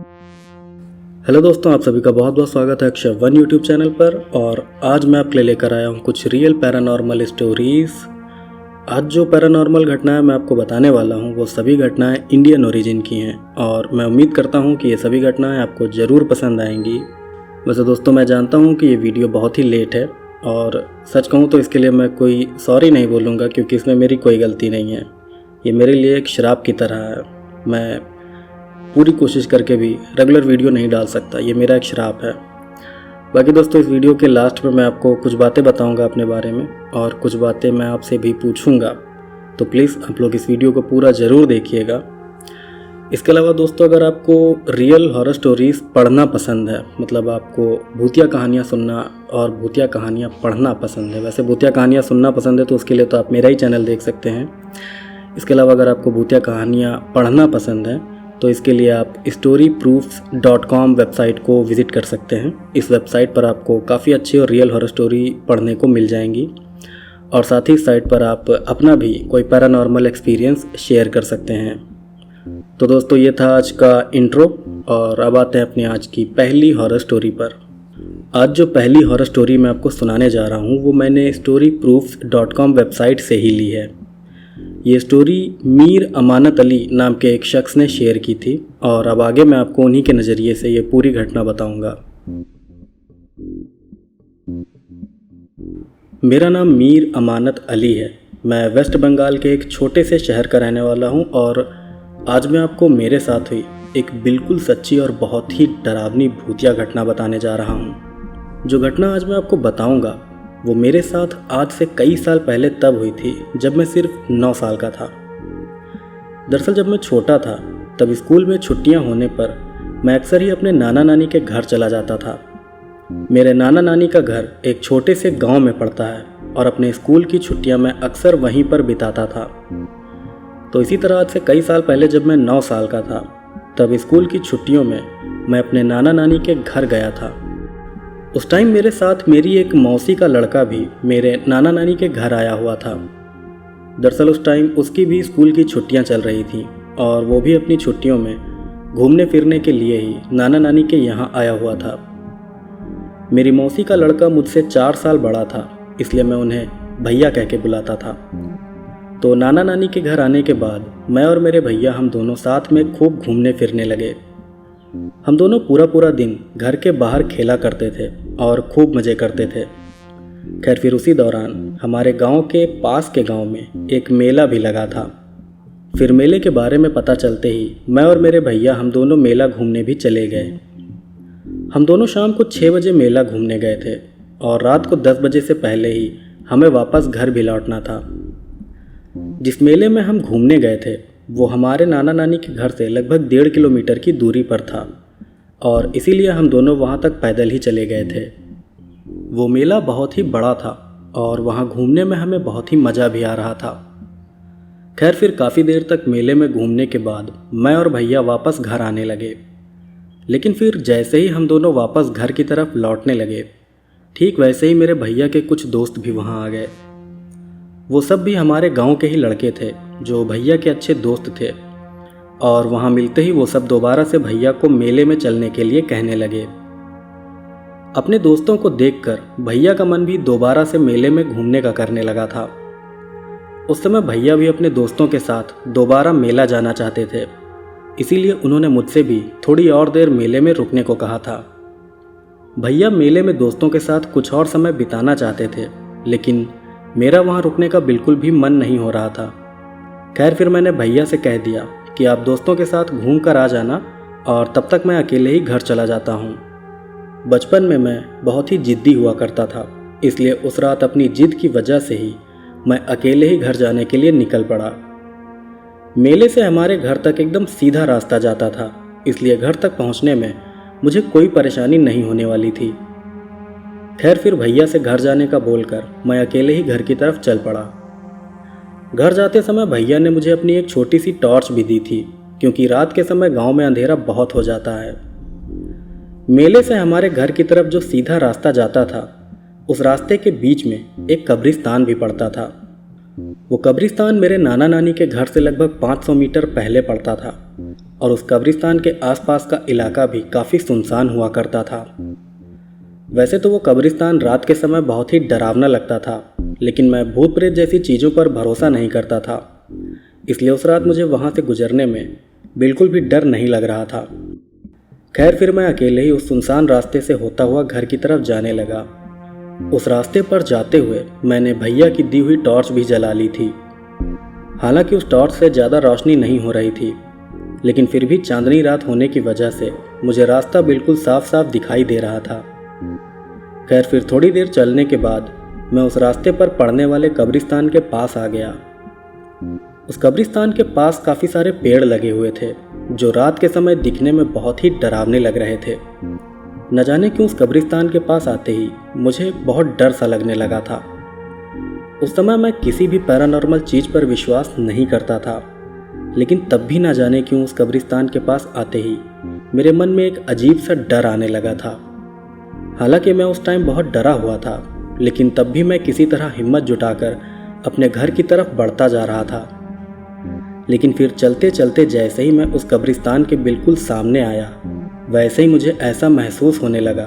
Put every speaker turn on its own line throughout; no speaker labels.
Hello दोस्तों, आप सभी का बहुत बहुत स्वागत है अक्षय वन यूट्यूब चैनल पर। और आज मैं आपके लिए लेकर आया हूँ कुछ रियल पैरानॉर्मल स्टोरीज़। आज जो पैरानॉर्मल घटनाएं मैं आपको बताने वाला हूँ वो सभी घटनाएं इंडियन ओरिजिन की हैं और मैं उम्मीद करता हूँ कि ये सभी घटनाएं आपको ज़रूर पसंद आएंगी। वैसे दोस्तों, मैं जानता हूँ कि ये वीडियो बहुत ही लेट है और सच कहूँ तो इसके लिए मैं कोई सॉरी नहीं बोलूँगा, क्योंकि इसमें मेरी कोई गलती नहीं है। ये मेरे लिए एक श्राप की तरह है। मैं पूरी कोशिश करके भी रेगुलर वीडियो नहीं डाल सकता, ये मेरा एक श्राप है। बाकी दोस्तों, इस वीडियो के लास्ट में मैं आपको कुछ बातें बताऊंगा अपने बारे में और कुछ बातें मैं आपसे भी पूछूंगा, तो प्लीज़ आप लोग इस वीडियो को पूरा ज़रूर देखिएगा। इसके अलावा दोस्तों, अगर आपको रियल हॉरर स्टोरीज़ पढ़ना पसंद है, मतलब आपको भूतिया कहानियाँ सुनना और भूतिया कहानियाँ पढ़ना पसंद है, वैसे भूतिया कहानियाँ सुनना पसंद है तो उसके लिए तो आप मेरा ही चैनल देख सकते हैं। इसके अलावा अगर आपको भूतिया कहानियाँ पढ़ना पसंद है तो इसके लिए आप storyproofs.com वेबसाइट को विज़िट कर सकते हैं। इस वेबसाइट पर आपको काफ़ी अच्छी और रियल हॉरर स्टोरी पढ़ने को मिल जाएंगी और साथ ही इस साइट पर आप अपना भी कोई पैरानॉर्मल एक्सपीरियंस शेयर कर सकते हैं। तो दोस्तों, ये था आज का इंट्रो और अब आते हैं अपनी आज की पहली हॉरर स्टोरी पर। आज जो पहली हॉरर स्टोरी मैं आपको सुनाने जा रहा हूँ वो मैंने storyproofs.com वेबसाइट से ही ली है। ये स्टोरी मीर अमानत अली नाम के एक शख्स ने शेयर की थी और अब आगे मैं आपको उन्हीं के नज़रिए से ये पूरी घटना बताऊंगा। मेरा नाम मीर अमानत अली है। मैं वेस्ट बंगाल के एक छोटे से शहर का रहने वाला हूँ और आज मैं आपको मेरे साथ हुई एक बिल्कुल सच्ची और बहुत ही डरावनी भूतिया घटना बताने जा रहा हूँ। जो घटना आज मैं आपको बताऊंगा वो मेरे साथ आज से कई साल पहले तब हुई थी जब मैं सिर्फ 9 साल का था। दरअसल जब मैं छोटा था तब स्कूल में छुट्टियां होने पर मैं अक्सर ही अपने नाना नानी के घर चला जाता था। मेरे नाना नानी का घर एक छोटे से गांव में पड़ता है और अपने स्कूल की छुट्टियां मैं अक्सर वहीं पर बिताता था। तो इसी तरह आज से कई साल पहले जब मैं 9 साल का था तब स्कूल की छुट्टियों में मैं अपने नाना नानी के घर गया था। उस टाइम मेरे साथ मेरी एक मौसी का लड़का भी मेरे नाना नानी के घर आया हुआ था। दरअसल उस टाइम उसकी भी स्कूल की छुट्टियां चल रही थीं और वो भी अपनी छुट्टियों में घूमने फिरने के लिए ही नाना नानी के यहाँ आया हुआ था। मेरी मौसी का लड़का मुझसे 4 साल बड़ा था, इसलिए मैं उन्हें भैया कह के बुलाता था। तो नाना नानी के घर आने के बाद मैं और मेरे भैया हम दोनों साथ में खूब घूमने फिरने लगे। हम दोनों पूरा दिन घर के बाहर खेला करते थे और खूब मज़े करते थे। खैर फिर उसी दौरान हमारे गांव के पास के गांव में एक मेला भी लगा था। फिर मेले के बारे में पता चलते ही मैं और मेरे भैया हम दोनों मेला घूमने भी चले गए। हम दोनों शाम को 6 बजे मेला घूमने गए थे और रात को 10 बजे से पहले ही हमें वापस घर भी लौटना था। जिस मेले में हम घूमने गए थे वो हमारे नाना नानी के घर से लगभग 1.5 किलोमीटर की दूरी पर था और इसीलिए हम दोनों वहाँ तक पैदल ही चले गए थे। वो मेला बहुत ही बड़ा था और वहाँ घूमने में हमें बहुत ही मज़ा भी आ रहा था। खैर फिर काफ़ी देर तक मेले में घूमने के बाद मैं और भैया वापस घर आने लगे। लेकिन फिर जैसे ही हम दोनों वापस घर की तरफ लौटने लगे, ठीक वैसे ही मेरे भैया के कुछ दोस्त भी वहाँ आ गए। वो सब भी हमारे गांव के ही लड़के थे जो भैया के अच्छे दोस्त थे और वहां मिलते ही वो सब दोबारा से भैया को मेले में चलने के लिए कहने लगे। अपने दोस्तों को देखकर भैया का मन भी दोबारा से मेले में घूमने का करने लगा था। उस समय भैया भी अपने दोस्तों के साथ दोबारा मेला जाना चाहते थे, इसीलिए उन्होंने मुझसे भी थोड़ी और देर मेले में रुकने को कहा था। भैया मेले में दोस्तों के साथ कुछ और समय बिताना चाहते थे, लेकिन मेरा वहाँ रुकने का बिल्कुल भी मन नहीं हो रहा था। खैर फिर मैंने भैया से कह दिया कि आप दोस्तों के साथ घूम कर आ जाना और तब तक मैं अकेले ही घर चला जाता हूँ। बचपन में मैं बहुत ही जिद्दी हुआ करता था, इसलिए उस रात अपनी जिद की वजह से ही मैं अकेले ही घर जाने के लिए निकल पड़ा। मेले से हमारे घर तक एकदम सीधा रास्ता जाता था, इसलिए घर तक पहुँचने में मुझे कोई परेशानी नहीं होने वाली थी। खैर फिर भैया से घर जाने का बोलकर मैं अकेले ही घर की तरफ चल पड़ा। घर जाते समय भैया ने मुझे अपनी एक छोटी सी टॉर्च भी दी थी, क्योंकि रात के समय गांव में अंधेरा बहुत हो जाता है। मेले से हमारे घर की तरफ जो सीधा रास्ता जाता था, उस रास्ते के बीच में एक कब्रिस्तान भी पड़ता था। वो कब्रिस्तान मेरे नाना नानी के घर से लगभग 500 मीटर पहले पड़ता था और उस कब्रिस्तान के आसपास का इलाका भी काफ़ी सुनसान हुआ करता था। वैसे तो वो कब्रिस्तान रात के समय बहुत ही डरावना लगता था, लेकिन मैं भूत प्रेत जैसी चीज़ों पर भरोसा नहीं करता था, इसलिए उस रात मुझे वहाँ से गुजरने में बिल्कुल भी डर नहीं लग रहा था। खैर फिर मैं अकेले ही उस सुनसान रास्ते से होता हुआ घर की तरफ जाने लगा। उस रास्ते पर जाते हुए मैंने भैया की दी हुई टॉर्च भी जला ली थी। हालांकि उस टॉर्च से ज़्यादा रोशनी नहीं हो रही थी, लेकिन फिर भी चांदनी रात होने की वजह से मुझे रास्ता बिल्कुल साफ साफ दिखाई दे रहा था। खैर फिर थोड़ी देर चलने के बाद मैं उस रास्ते पर पड़ने वाले कब्रिस्तान के पास आ गया। उस कब्रिस्तान के पास काफ़ी सारे पेड़ लगे हुए थे जो रात के समय दिखने में बहुत ही डरावने लग रहे थे। न जाने क्यों उस कब्रिस्तान के पास आते ही मुझे बहुत डर सा लगने लगा था। उस समय मैं किसी भी पैरानॉर्मल चीज़ पर विश्वास नहीं करता था, लेकिन तब भी न जाने क्यों उस कब्रिस्तान के पास आते ही मेरे मन में एक अजीब सा डर आने लगा था। हालांकि मैं उस टाइम बहुत डरा हुआ था, लेकिन तब भी मैं किसी तरह हिम्मत जुटाकर अपने घर की तरफ बढ़ता जा रहा था। लेकिन फिर चलते चलते जैसे ही मैं उस कब्रिस्तान के बिल्कुल सामने आया, वैसे ही मुझे ऐसा महसूस होने लगा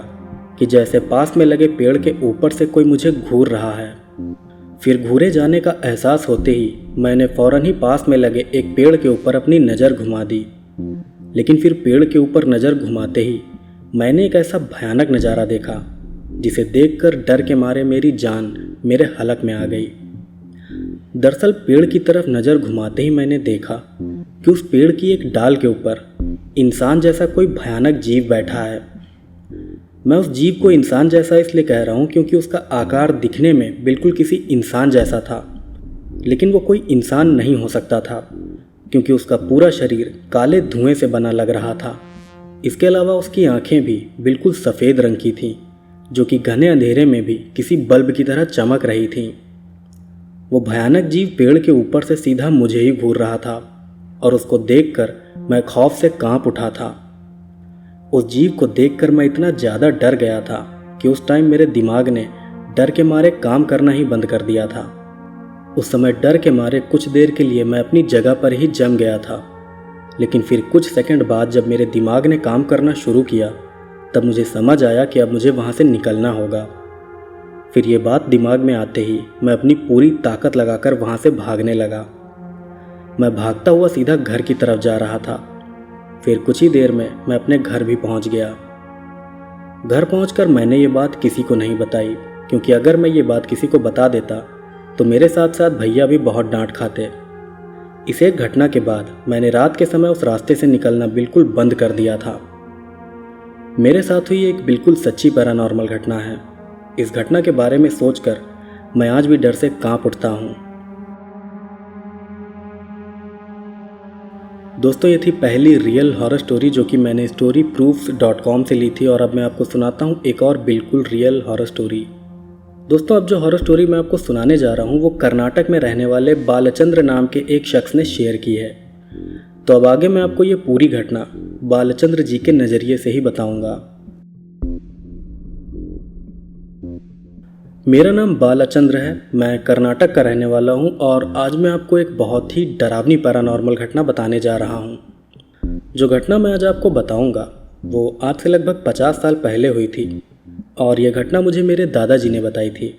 कि जैसे पास में लगे पेड़ के ऊपर से कोई मुझे घूर रहा है। फिर घूरे जाने का एहसास होते ही मैंने फ़ौरन ही पास में लगे एक पेड़ के ऊपर अपनी नज़र घुमा दी। लेकिन फिर पेड़ के ऊपर नज़र घुमाते ही मैंने एक ऐसा भयानक नज़ारा देखा जिसे देखकर डर के मारे मेरी जान मेरे हलक में आ गई। दरअसल पेड़ की तरफ नज़र घुमाते ही मैंने देखा कि उस पेड़ की एक डाल के ऊपर इंसान जैसा कोई भयानक जीव बैठा है। मैं उस जीव को इंसान जैसा इसलिए कह रहा हूँ क्योंकि उसका आकार दिखने में बिल्कुल किसी इंसान जैसा था, लेकिन वो कोई इंसान नहीं हो सकता था क्योंकि उसका पूरा शरीर काले धुएं से बना लग रहा था। इसके अलावा उसकी आंखें भी बिल्कुल सफ़ेद रंग की थीं, जो कि घने अंधेरे में भी किसी बल्ब की तरह चमक रही थीं। वो भयानक जीव पेड़ के ऊपर से सीधा मुझे ही घूर रहा था और उसको देखकर मैं खौफ से कांप उठा था। उस जीव को देखकर मैं इतना ज़्यादा डर गया था कि उस टाइम मेरे दिमाग ने डर के मारे काम करना ही बंद कर दिया था। उस समय डर के मारे कुछ देर के लिए मैं अपनी जगह पर ही जम गया था, लेकिन फिर कुछ सेकंड बाद जब मेरे दिमाग ने काम करना शुरू किया तब मुझे समझ आया कि अब मुझे वहाँ से निकलना होगा। फिर ये बात दिमाग में आते ही मैं अपनी पूरी ताकत लगाकर वहाँ से भागने लगा। मैं भागता हुआ सीधा घर की तरफ जा रहा था। फिर कुछ ही देर में मैं अपने घर भी पहुँच गया। घर पहुँचकर मैंने ये बात किसी को नहीं बताई, क्योंकि अगर मैं ये बात किसी को बता देता तो मेरे साथ साथ भैया भी बहुत डांट खाते। इस एक घटना के बाद मैंने रात के समय उस रास्ते से निकलना बिल्कुल बंद कर दिया था। मेरे साथ हुई एक बिल्कुल सच्ची पैरानॉर्मल घटना है। इस घटना के बारे में सोचकर मैं आज भी डर से कांप उठता हूँ। दोस्तों, ये थी पहली रियल हॉरर स्टोरी जो कि मैंने storyproofs.com से ली थी, और अब मैं आपको सुनाता हूँ एक और बिल्कुल रियल हॉरर स्टोरी। दोस्तों, अब जो हॉरर स्टोरी मैं आपको सुनाने जा रहा हूँ वो कर्नाटक में रहने वाले बालचंद्र नाम के एक शख्स ने शेयर की है। तो अब आगे मैं आपको ये पूरी घटना बालचंद्र जी के नज़रिए से ही बताऊंगा। मेरा नाम बालचंद्र है, मैं कर्नाटक का रहने वाला हूँ और आज मैं आपको एक बहुत ही डरावनी पैरानॉर्मल घटना बताने जा रहा हूँ। जो घटना मैं आज आपको बताऊंगा वो आज से लगभग 50 साल पहले हुई थी और यह घटना मुझे मेरे दादाजी ने बताई थी।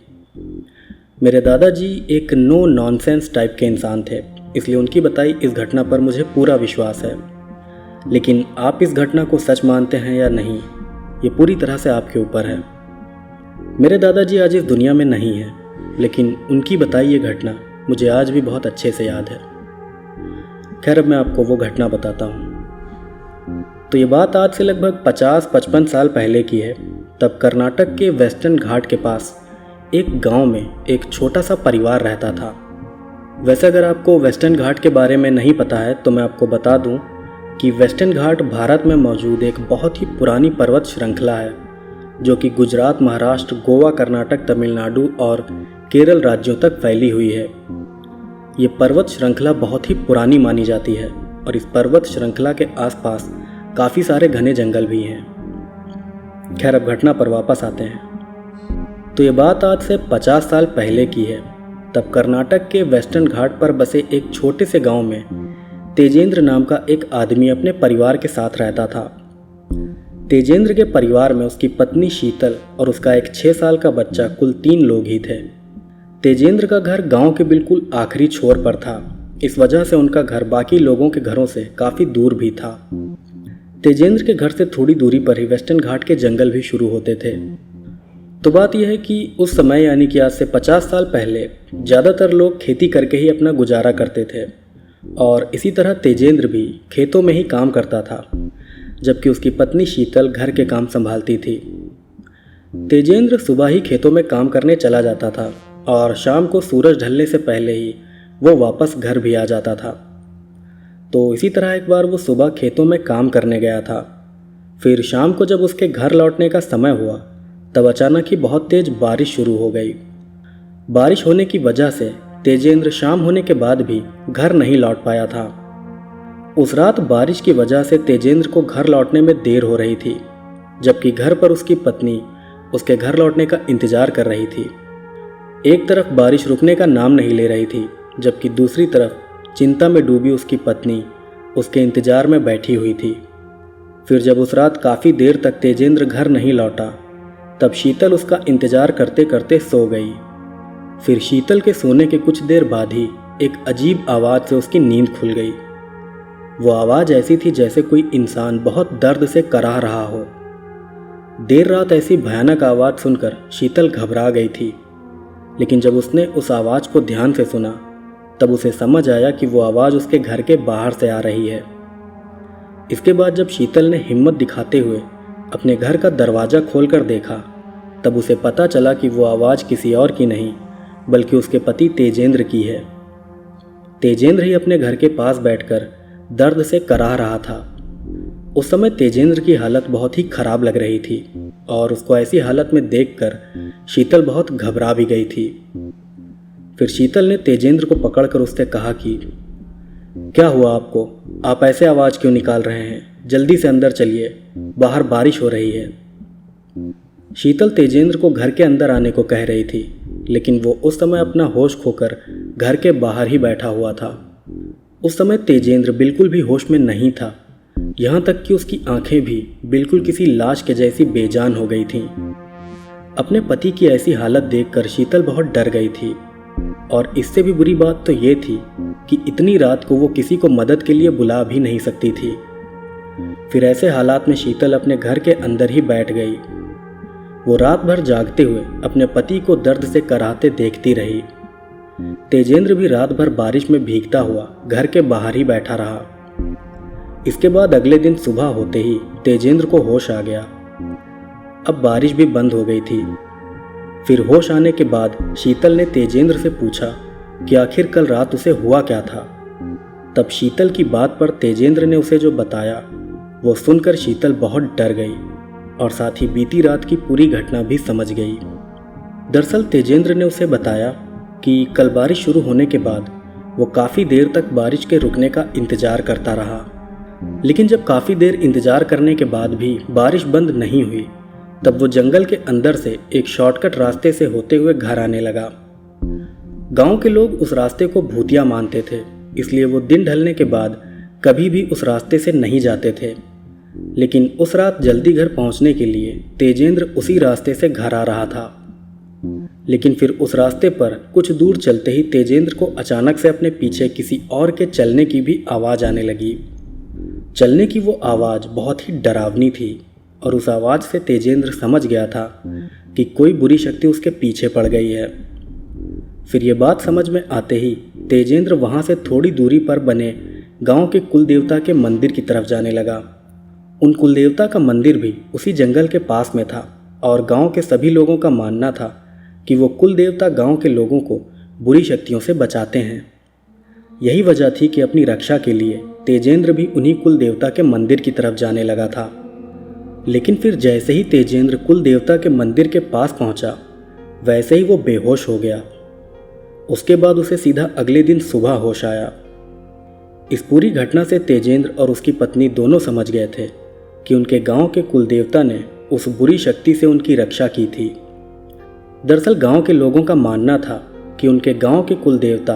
मेरे दादाजी एक नो नॉनसेंस टाइप के इंसान थे, इसलिए उनकी बताई इस घटना पर मुझे पूरा विश्वास है। लेकिन आप इस घटना को सच मानते हैं या नहीं, ये पूरी तरह से आपके ऊपर है। मेरे दादाजी आज इस दुनिया में नहीं हैं, लेकिन उनकी बताई ये घटना मुझे आज भी बहुत अच्छे से याद है। खैर, अब मैं आपको वो घटना बताता हूँ। तो ये बात आज से लगभग 50-55 साल पहले की है। तब कर्नाटक के वेस्टर्न घाट के पास एक गांव में एक छोटा सा परिवार रहता था। वैसे अगर आपको वेस्टर्न घाट के बारे में नहीं पता है तो मैं आपको बता दूं कि वेस्टर्न घाट भारत में मौजूद एक बहुत ही पुरानी पर्वत श्रृंखला है, जो कि गुजरात, महाराष्ट्र, गोवा, कर्नाटक, तमिलनाडु और केरल राज्यों तक फैली हुई है। ये पर्वत श्रृंखला बहुत ही पुरानी मानी जाती है और इस पर्वत श्रृंखला के आसपास काफ़ी सारे घने जंगल भी हैं। खैर, अब घटना पर वापस आते हैं। तो ये बात आज से 50 साल पहले की है। तब कर्नाटक के वेस्टर्न घाट पर बसे एक छोटे से गांव में तेजेंद्र नाम का एक आदमी अपने परिवार के साथ रहता था। तेजेंद्र के परिवार में उसकी पत्नी शीतल और उसका एक 6 साल का बच्चा, कुल 3 लोग ही थे। तेजेंद्र का घर गांव के बिल्कुल आखिरी छोर पर था। इस वजह से उनका घर बाकी लोगों के घरों से काफ़ी दूर भी था। तेजेंद्र के घर से थोड़ी दूरी पर ही वेस्टर्न घाट के जंगल भी शुरू होते थे। तो बात यह है कि उस समय यानी कि आज से 50 साल पहले ज़्यादातर लोग खेती करके ही अपना गुजारा करते थे और इसी तरह तेजेंद्र भी खेतों में ही काम करता था, जबकि उसकी पत्नी शीतल घर के काम संभालती थी। तेजेंद्र सुबह ही खेतों में काम करने चला जाता था और शाम को सूरज ढलने से पहले ही वो वापस घर भी आ जाता था। तो इसी तरह एक बार वो सुबह खेतों में काम करने गया था। फिर शाम को जब उसके घर लौटने का समय हुआ तब अचानक ही बहुत तेज़ बारिश शुरू हो गई। बारिश होने की वजह से तेजेंद्र शाम होने के बाद भी घर नहीं लौट पाया था। उस रात बारिश की वजह से तेजेंद्र को घर लौटने में देर हो रही थी, जबकि घर पर उसकी पत्नी उसके घर लौटने का इंतजार कर रही थी। एक तरफ बारिश रुकने का नाम नहीं ले रही थी, जबकि दूसरी तरफ चिंता में डूबी उसकी पत्नी उसके इंतजार में बैठी हुई थी। फिर जब उस रात काफ़ी देर तक तेजेंद्र घर नहीं लौटा तब शीतल उसका इंतजार करते करते सो गई। फिर शीतल के सोने के कुछ देर बाद ही एक अजीब आवाज़ से उसकी नींद खुल गई। वो आवाज़ ऐसी थी जैसे कोई इंसान बहुत दर्द से कराह रहा हो। देर रात ऐसी भयानक आवाज़ सुनकर शीतल घबरा गई थी, लेकिन जब उसने उस आवाज़ को ध्यान से सुना तब उसे समझ आया कि वो आवाज़ उसके घर के बाहर से आ रही है। इसके बाद जब शीतल ने हिम्मत दिखाते हुए अपने घर का दरवाज़ा खोलकर देखा तब उसे पता चला कि वो आवाज़ किसी और की नहीं बल्कि उसके पति तेजेंद्र की है। तेजेंद्र ही अपने घर के पास बैठकर दर्द से कराह रहा था। उस समय तेजेंद्र की हालत बहुत ही खराब लग रही थी और उसको ऐसी हालत में देखकर शीतल बहुत घबरा भी गई थी। फिर शीतल ने तेजेंद्र को पकड़कर उससे कहा कि क्या हुआ आपको? आप ऐसे आवाज़ क्यों निकाल रहे हैं? जल्दी से अंदर चलिए, बाहर बारिश हो रही है। शीतल तेजेंद्र को घर के अंदर आने को कह रही थी, लेकिन वो उस समय अपना होश खोकर घर के बाहर ही बैठा हुआ था। उस समय तेजेंद्र बिल्कुल भी होश में नहीं था, यहाँ तक कि उसकी आंखें भी बिल्कुल किसी लाश के जैसी बेजान हो गई थीं। अपने पति की ऐसी हालत देखकर शीतल बहुत डर गई थी और इससे भी बुरी बात तो ये थी कि इतनी रात को वो किसी को मदद के लिए बुला भी नहीं सकती थी। फिर ऐसे हालात में शीतल अपने घर के अंदर ही बैठ गई। वो रात भर जागते हुए अपने पति को दर्द से कराहते देखती रही। तेजेंद्र भी रात भर बारिश में भीगता हुआ घर के बाहर ही बैठा रहा। इसके बाद अगले दिन सुबह होते ही तेजेंद्र को होश आ गया। अब बारिश भी बंद हो गई थी। फिर होश आने के बाद शीतल ने तेजेंद्र से पूछा कि आखिर कल रात उसे हुआ क्या था। तब शीतल की बात पर तेजेंद्र ने उसे जो बताया वो सुनकर शीतल बहुत डर गई और साथ ही बीती रात की पूरी घटना भी समझ गई। दरअसल तेजेंद्र ने उसे बताया कि कल बारिश शुरू होने के बाद वो काफ़ी देर तक बारिश के रुकने का इंतज़ार करता रहा, लेकिन जब काफ़ी देर इंतज़ार करने के बाद भी बारिश बंद नहीं हुई तब वो जंगल के अंदर से एक शॉर्टकट रास्ते से होते हुए घर आने लगा। गांव के लोग उस रास्ते को भूतिया मानते थे, इसलिए वो दिन ढलने के बाद कभी भी उस रास्ते से नहीं जाते थे। लेकिन उस रात जल्दी घर पहुंचने के लिए तेजेंद्र उसी रास्ते से घर आ रहा था। लेकिन फिर उस रास्ते पर कुछ दूर चलते ही तेजेंद्र को अचानक से अपने पीछे किसी और के चलने की भी आवाज़ आने लगी। चलने की वो आवाज़ बहुत ही डरावनी थी और उस आवाज़ से तेजेंद्र समझ गया था कि कोई बुरी शक्ति उसके पीछे पड़ गई है। फिर ये बात समझ में आते ही तेजेंद्र वहाँ से थोड़ी दूरी पर बने गांव के कुलदेवता के मंदिर की तरफ जाने लगा। उन कुलदेवता का मंदिर भी उसी जंगल के पास में था और गांव के सभी लोगों का मानना था कि वो कुलदेवता गांव के लोगों को बुरी शक्तियों से बचाते हैं। यही वजह थी कि अपनी रक्षा के लिए तेजेंद्र भी उन्हीं कुलदेवता के मंदिर की तरफ जाने लगा था। लेकिन फिर जैसे ही तेजेंद्र कुलदेवता के मंदिर के पास पहुंचा, वैसे ही वो बेहोश हो गया। उसके बाद उसे सीधा अगले दिन सुबह होश आया। इस पूरी घटना से तेजेंद्र और उसकी पत्नी दोनों समझ गए थे कि उनके गांव के कुलदेवता ने उस बुरी शक्ति से उनकी रक्षा की थी। दरअसल गांव के लोगों का मानना था कि उनके गांव के कुलदेवता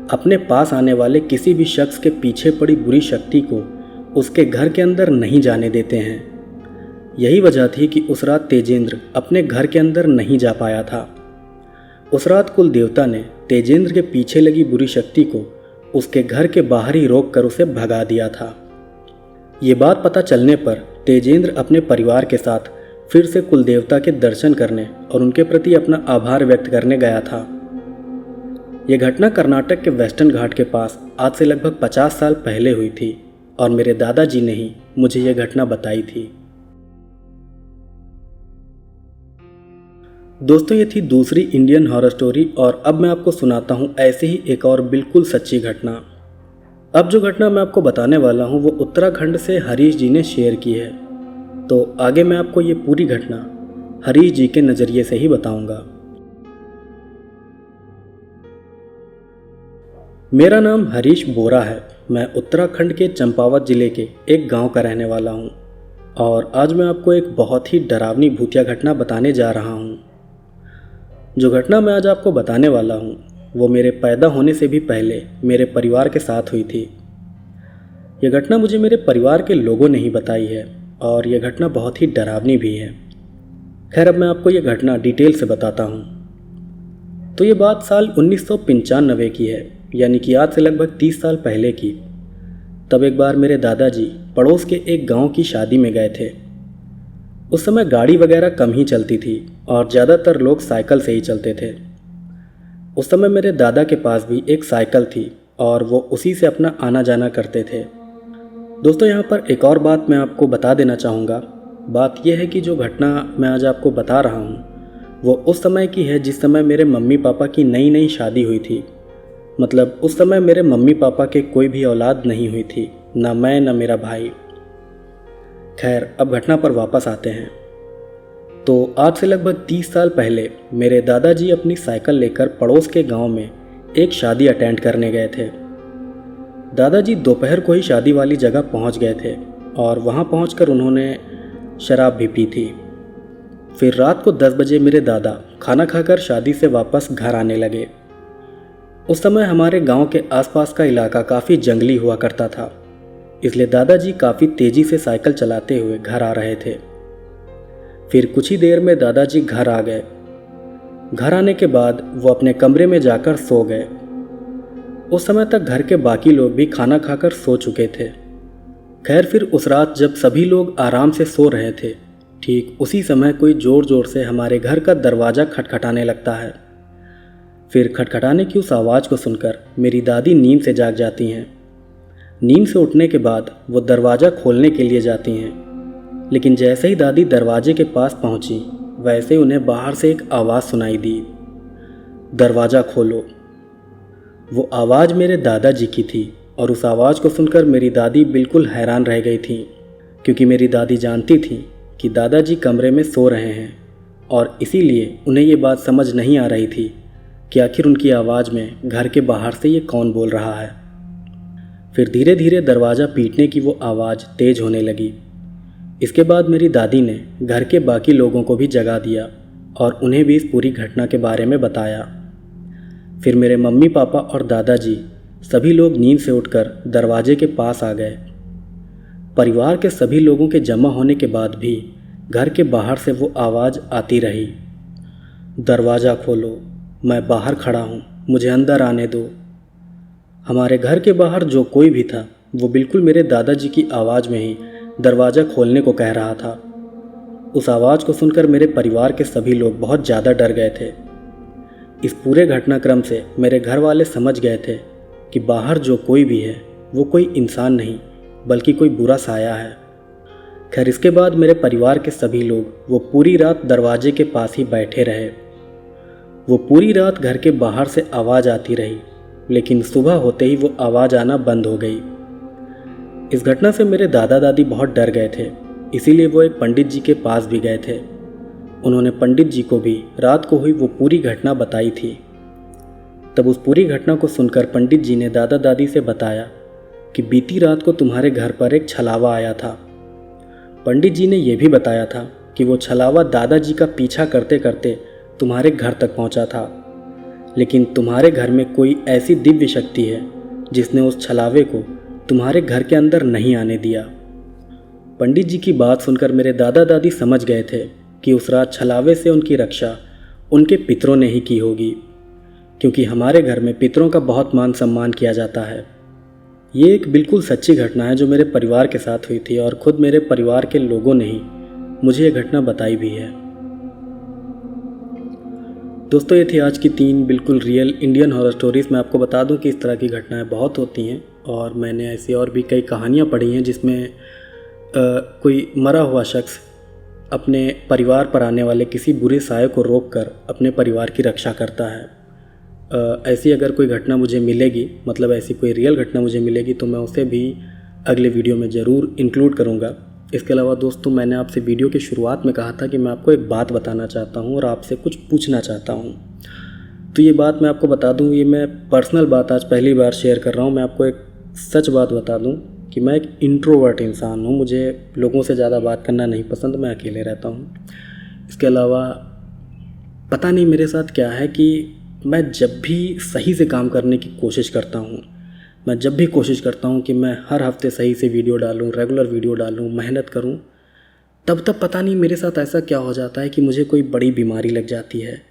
अपने पास आने वाले किसी भी शख्स के पीछे पड़ी बुरी शक्ति को उसके घर के अंदर नहीं जाने देते हैं। यही वजह थी कि उस रात तेजेंद्र अपने घर के अंदर नहीं जा पाया था। उस रात कुल देवता ने तेजेंद्र के पीछे लगी बुरी शक्ति को उसके घर के बाहर ही रोक कर उसे भगा दिया था। ये बात पता चलने पर तेजेंद्र अपने परिवार के साथ फिर से कुल देवता के दर्शन करने और उनके प्रति अपना आभार व्यक्त करने गया था। यह घटना कर्नाटक के वेस्टर्न घाट के पास आज से लगभग 50 साल पहले हुई थी और मेरे दादाजी ने ही मुझे यह घटना बताई थी। दोस्तों, ये थी दूसरी इंडियन हॉरर स्टोरी और अब मैं आपको सुनाता हूँ ऐसे ही एक और बिल्कुल सच्ची घटना। अब जो घटना मैं आपको बताने वाला हूँ वो उत्तराखंड से हरीश जी ने शेयर की है। तो आगे मैं आपको ये पूरी घटना हरीश जी के नज़रिए से ही बताऊंगा। मेरा नाम हरीश बोरा है। मैं उत्तराखंड के चंपावत ज़िले के एक गांव का रहने वाला हूं और आज मैं आपको एक बहुत ही डरावनी भूतिया घटना बताने जा रहा हूं। जो घटना मैं आज आपको बताने वाला हूं वो मेरे पैदा होने से भी पहले मेरे परिवार के साथ हुई थी। यह घटना मुझे मेरे परिवार के लोगों ने ही बताई है और यह घटना बहुत ही डरावनी भी है। खैर, अब मैं आपको यह घटना डिटेल से बताता हूँ। तो ये बात साल 1995 की है, यानी कि आज से लगभग 30 साल पहले की। तब एक बार मेरे दादाजी पड़ोस के एक गांव की शादी में गए थे। उस समय गाड़ी वगैरह कम ही चलती थी और ज़्यादातर लोग साइकिल से ही चलते थे। उस समय मेरे दादा के पास भी एक साइकिल थी और वो उसी से अपना आना जाना करते थे। दोस्तों, यहाँ पर एक और बात मैं आपको बता देना चाहूँगा। बात यह है कि जो घटना मैं आज आपको बता रहा हूँ वो उस समय की है जिस समय मेरे मम्मी पापा की नई नई शादी हुई थी। मतलब उस समय मेरे मम्मी पापा के कोई भी औलाद नहीं हुई थी, ना मैं ना मेरा भाई। खैर, अब घटना पर वापस आते हैं। तो आज से लगभग 30 साल पहले मेरे दादाजी अपनी साइकिल लेकर पड़ोस के गांव में एक शादी अटेंड करने गए थे। दादाजी दोपहर को ही शादी वाली जगह पहुंच गए थे और वहां पहुंचकर उन्होंने शराब भी पी थी। फिर रात को 10 बजे मेरे दादा खाना खाकर शादी से वापस घर आने लगे। उस समय हमारे गांव के आसपास का इलाका काफ़ी जंगली हुआ करता था, इसलिए दादाजी काफ़ी तेज़ी से साइकिल चलाते हुए घर आ रहे थे। फिर कुछ ही देर में दादाजी घर आ गए। घर आने के बाद वो अपने कमरे में जाकर सो गए। उस समय तक घर के बाकी लोग भी खाना खाकर सो चुके थे। खैर, फिर उस रात जब सभी लोग आराम से सो रहे थे, ठीक उसी समय कोई ज़ोर ज़ोर से हमारे घर का दरवाज़ा खटखटाने लगता है। फिर खटखटाने की उस आवाज़ को सुनकर मेरी दादी नींद से जाग जाती हैं। नींद से उठने के बाद वो दरवाज़ा खोलने के लिए जाती हैं, लेकिन जैसे ही दादी दरवाजे के पास पहुंची वैसे उन्हें बाहर से एक आवाज़ सुनाई दी, दरवाज़ा खोलो। वो आवाज़ मेरे दादाजी की थी और उस आवाज़ को सुनकर मेरी दादी बिल्कुल हैरान रह गई थी, क्योंकि मेरी दादी जानती थी कि दादाजी कमरे में सो रहे हैं और इसीलिए उन्हें ये बात समझ नहीं आ रही थी कि आखिर उनकी आवाज़ में घर के बाहर से ये कौन बोल रहा है। फिर धीरे धीरे दरवाज़ा पीटने की वो आवाज़ तेज़ होने लगी। इसके बाद मेरी दादी ने घर के बाकी लोगों को भी जगा दिया और उन्हें भी इस पूरी घटना के बारे में बताया। फिर मेरे मम्मी पापा और दादाजी सभी लोग नींद से उठकर दरवाजे के पास आ गए। परिवार के सभी लोगों के जमा होने के बाद भी घर के बाहर से वो आवाज़ आती रही, दरवाज़ा खोलो, मैं बाहर खड़ा हूँ, मुझे अंदर आने दो। हमारे घर के बाहर जो कोई भी था वो बिल्कुल मेरे दादाजी की आवाज़ में ही दरवाज़ा खोलने को कह रहा था। उस आवाज़ को सुनकर मेरे परिवार के सभी लोग बहुत ज़्यादा डर गए थे। इस पूरे घटनाक्रम से मेरे घर वाले समझ गए थे कि बाहर जो कोई भी है वो कोई इंसान नहीं बल्कि कोई बुरा साया है। खैर, इसके बाद मेरे परिवार के सभी लोग वो पूरी रात दरवाजे के पास ही बैठे रहे। वो पूरी रात घर के बाहर से आवाज़ आती रही, लेकिन सुबह होते ही वो आवाज़ आना बंद हो गई। इस घटना से मेरे दादा दादी बहुत डर गए थे, इसीलिए वो एक पंडित जी के पास भी गए थे। उन्होंने पंडित जी को भी रात को हुई वो पूरी घटना बताई थी। तब उस पूरी घटना को सुनकर पंडित जी ने दादा दादी से बताया कि बीती रात को तुम्हारे घर पर एक छलावा आया था। पंडित जी ने यह भी बताया था कि वो छलावा दादाजी का पीछा करते करते तुम्हारे घर तक पहुंचा था, लेकिन तुम्हारे घर में कोई ऐसी दिव्य शक्ति है जिसने उस छलावे को तुम्हारे घर के अंदर नहीं आने दिया। पंडित जी की बात सुनकर मेरे दादा दादी समझ गए थे कि उस रात छलावे से उनकी रक्षा उनके पितरों ने ही की होगी, क्योंकि हमारे घर में पितरों का बहुत मान सम्मान किया जाता है। ये एक बिल्कुल सच्ची घटना है जो मेरे परिवार के साथ हुई थी और ख़ुद मेरे परिवार के लोगों ने ही मुझे ये घटना बताई भी है। दोस्तों, ये थी आज की 3 बिल्कुल रियल इंडियन हॉरर स्टोरीज़। मैं आपको बता दूं कि इस तरह की घटनाएं बहुत होती हैं और मैंने ऐसी और भी कई कहानियां पढ़ी हैं जिसमें कोई मरा हुआ शख्स अपने परिवार पर आने वाले किसी बुरे साये को रोककर अपने परिवार की रक्षा करता है। ऐसी अगर कोई घटना मुझे मिलेगी, मतलब ऐसी कोई रियल घटना मुझे मिलेगी, तो मैं उसे भी अगले वीडियो में ज़रूर इंक्लूड करूँगा। इसके अलावा दोस्तों, मैंने आपसे वीडियो की शुरुआत में कहा था कि मैं आपको एक बात बताना चाहता हूँ और आपसे कुछ पूछना चाहता हूँ। तो ये बात मैं आपको बता दूँ, ये मैं पर्सनल बात आज पहली बार शेयर कर रहा हूँ। मैं आपको एक सच बात बता दूँ कि मैं एक इंट्रोवर्ट इंसान हूँ। मुझे लोगों से ज़्यादा बात करना नहीं पसंद, मैं अकेले रहता हूँ। इसके अलावा पता नहीं मेरे साथ क्या है कि मैं जब भी सही से काम करने की कोशिश करता हूँ, मैं जब भी कोशिश करता हूँ कि मैं हर हफ्ते सही से वीडियो डालूँ, रेगुलर वीडियो डालूँ, मेहनत करूँ, तब पता नहीं मेरे साथ ऐसा क्या हो जाता है कि मुझे कोई बड़ी बीमारी लग जाती है,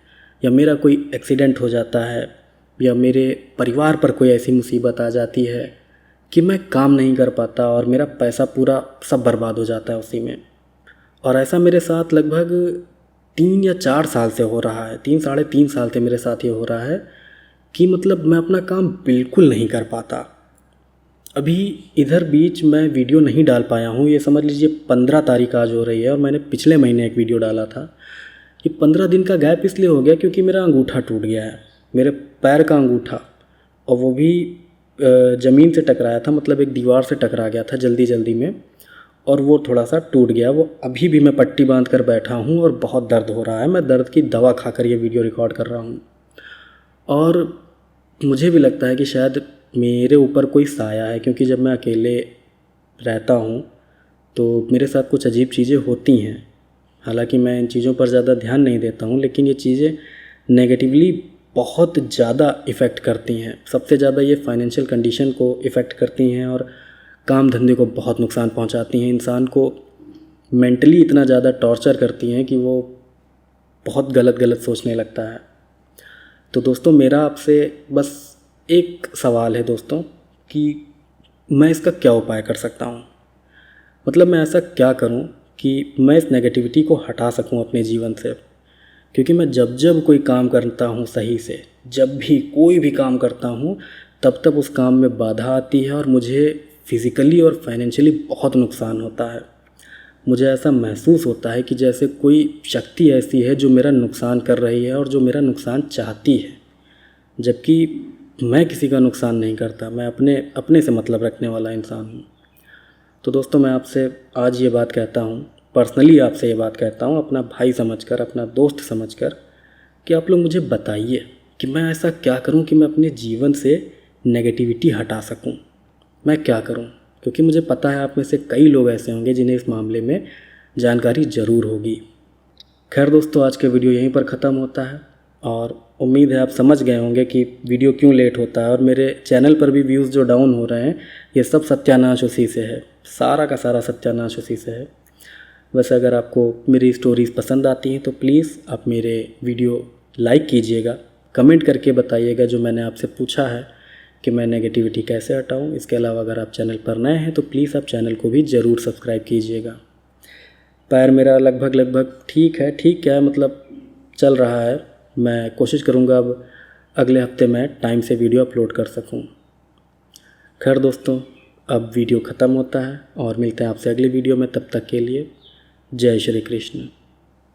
या मेरा कोई एक्सीडेंट हो जाता है, या मेरे परिवार पर कोई ऐसी मुसीबत आ जाती है कि मैं काम नहीं कर पाता और मेरा पैसा पूरा सब बर्बाद हो जाता है उसी में। और ऐसा मेरे साथ लगभग 3 या 4 साल से हो रहा है। 3 साढ़े 3 साल से मेरे साथ ये हो रहा है कि मतलब मैं अपना काम बिल्कुल नहीं कर पाता। अभी इधर बीच मैं वीडियो नहीं डाल पाया हूँ। ये समझ लीजिए 15 तारीख आज हो रही है और मैंने पिछले महीने एक वीडियो डाला था। ये 15 दिन का गैप इसलिए हो गया क्योंकि मेरा अंगूठा टूट गया है, मेरे पैर का अंगूठा, और वो भी ज़मीन से टकराया था, मतलब एक दीवार से टकरा गया था जल्दी में, और वो थोड़ा सा टूट गया। वो अभी भी मैं पट्टी बांध कर बैठा हूँ और बहुत दर्द हो रहा है। मैं दर्द की दवा खाकर ये वीडियो रिकॉर्ड कर रहा हूँ और मुझे भी लगता है कि शायद मेरे ऊपर कोई साया है, क्योंकि जब मैं अकेले रहता हूँ तो मेरे साथ कुछ अजीब चीज़ें होती हैं। हालांकि मैं इन चीज़ों पर ज़्यादा ध्यान नहीं देता हूँ, लेकिन ये चीज़ें नेगेटिवली बहुत ज़्यादा इफ़ेक्ट करती हैं। सबसे ज़्यादा ये फाइनेंशियल कंडीशन को इफ़ेक्ट करती हैं और काम धंधे को बहुत नुकसान पहुंचाती हैं। इंसान को मेंटली इतना ज़्यादा टॉर्चर करती हैं कि वो बहुत गलत सोचने लगता है। तो दोस्तों, मेरा आपसे बस एक सवाल है दोस्तों कि मैं इसका क्या उपाय कर सकता हूँ। मतलब मैं ऐसा क्या करूँ कि मैं इस नेगेटिविटी को हटा सकूँ अपने जीवन से। क्योंकि मैं जब कोई काम करता हूँ सही से, जब भी कोई भी काम करता हूँ, तब उस काम में बाधा आती है और मुझे फिज़िकली और फाइनेंशियली बहुत नुकसान होता है। मुझे ऐसा महसूस होता है कि जैसे कोई शक्ति ऐसी है जो मेरा नुकसान कर रही है और जो मेरा नुकसान चाहती है, जबकि मैं किसी का नुकसान नहीं करता। मैं अपने से मतलब रखने वाला इंसान हूँ। तो दोस्तों, मैं आपसे आज ये बात कहता हूँ, पर्सनली आपसे ये बात कहता हूँ, अपना भाई समझकर, अपना दोस्त समझकर, कि आप लोग मुझे बताइए कि मैं ऐसा क्या करूँ कि मैं अपने जीवन से नेगेटिविटी हटा सकूँ। मैं क्या करूँ? क्योंकि मुझे पता है आप में से कई लोग ऐसे होंगे जिन्हें इस मामले में जानकारी ज़रूर होगी। खैर दोस्तों, आज का वीडियो यहीं पर ख़त्म होता है और उम्मीद है आप समझ गए होंगे कि वीडियो क्यों लेट होता है। और मेरे चैनल पर भी व्यूज़ जो डाउन हो रहे हैं, ये सब सत्यानाश उसी से है, सारा का सारा सत्यानाश उसी से है। वैसे अगर आपको मेरी स्टोरीज़ पसंद आती हैं तो प्लीज़ आप मेरे वीडियो लाइक कीजिएगा, कमेंट करके बताइएगा जो मैंने आपसे पूछा है कि मैं नेगेटिविटी कैसे हटाऊं। इसके अलावा अगर आप चैनल पर नए हैं तो प्लीज़ आप चैनल को भी ज़रूर सब्सक्राइब कीजिएगा। पैर मेरा लगभग ठीक है, ठीक क्या है, मतलब चल रहा है। मैं कोशिश करूँगा अब अगले हफ्ते मैं टाइम से वीडियो अपलोड कर सकूँ। खैर दोस्तों, अब वीडियो ख़त्म होता है और मिलते हैं आपसे अगली वीडियो में। तब तक के लिए जय श्री कृष्ण।